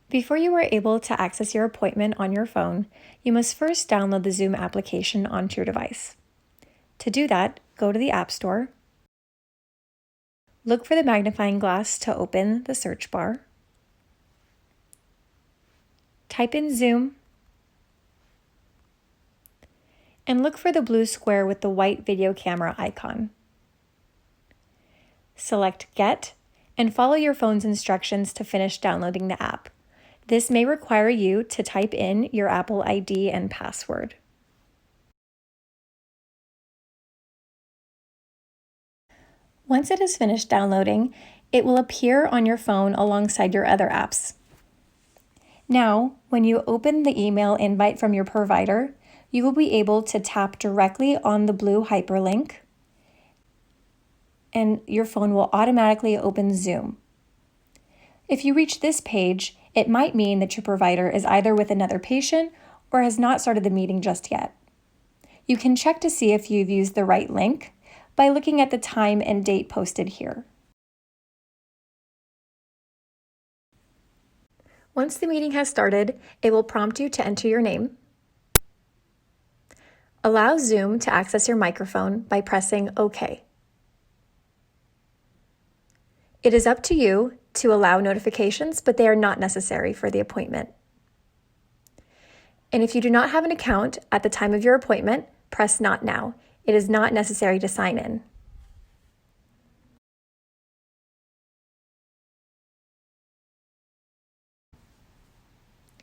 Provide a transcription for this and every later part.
Before you are able to access your appointment on your phone, you must first download the Zoom application onto your device. To do that, go to the App Store, look for the magnifying glass to open the search bar, type in Zoom, and look for the blue square with the white video camera icon. Select Get, and follow your phone's instructions to finish downloading the app. This may require you to type in your Apple ID and password. Once it is finished downloading, it will appear on your phone alongside your other apps. Now, when you open the email invite from your provider, you will be able to tap directly on the blue hyperlink, and your phone will automatically open Zoom. If you reach this page, it might mean that your provider is either with another patient or has not started the meeting just yet. You can check to see if you've used the right link by looking at the time and date posted here. Once the meeting has started, it will prompt you to enter your name. Allow Zoom to access your microphone by pressing OK. It is up to you to allow notifications, but they are not necessary for the appointment. And if you do not have an account at the time of your appointment, press Not Now. It is not necessary to sign in.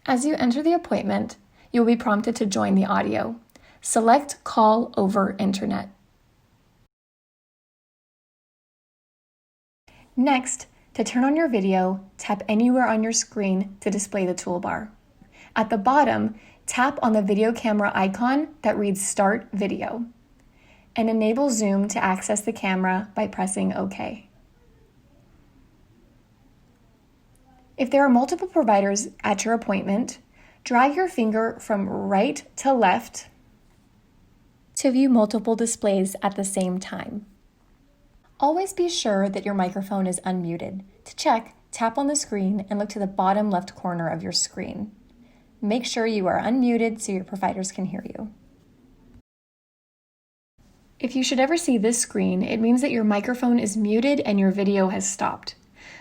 As you enter the appointment, you will be prompted to join the audio. Select Call over Internet. Next, to turn on your video, tap anywhere on your screen to display the toolbar. At the bottom, tap on the video camera icon that reads Start Video, and enable Zoom to access the camera by pressing OK. If there are multiple providers at your appointment, drag your finger from right to left to view multiple displays at the same time. Always be sure that your microphone is unmuted. To check, tap on the screen and look to the bottom left corner of your screen. Make sure you are unmuted so your providers can hear you. If you should ever see this screen, it means that your microphone is muted and your video has stopped.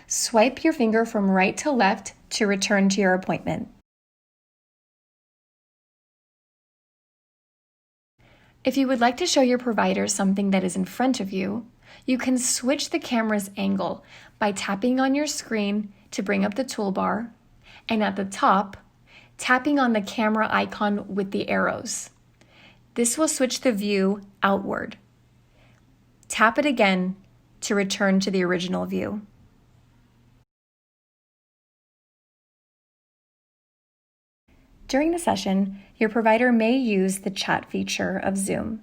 Swipe your finger from right to left to return to your appointment. If you would like to show your provider something that is in front of you, you can switch the camera's angle by tapping on your screen to bring up the toolbar, and at the top, tapping on the camera icon with the arrows. This will switch the view outward. Tap it again to return to the original view. During the session, your provider may use the chat feature of Zoom.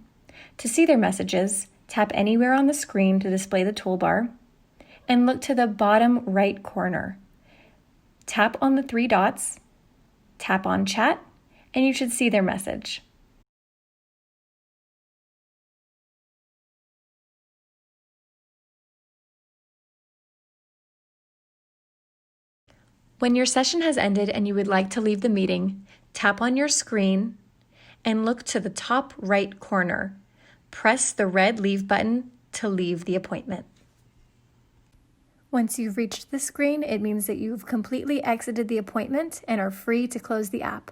To see their messages, tap anywhere on the screen to display the toolbar, and look to the bottom right corner. Tap on the three dots, tap on Chat, and you should see their message. When your session has ended and you would like to leave the meeting, tap on your screen and look to the top right corner. Press the red Leave button to leave the appointment. Once you've reached the screen, it means that you've completely exited the appointment and are free to close the app.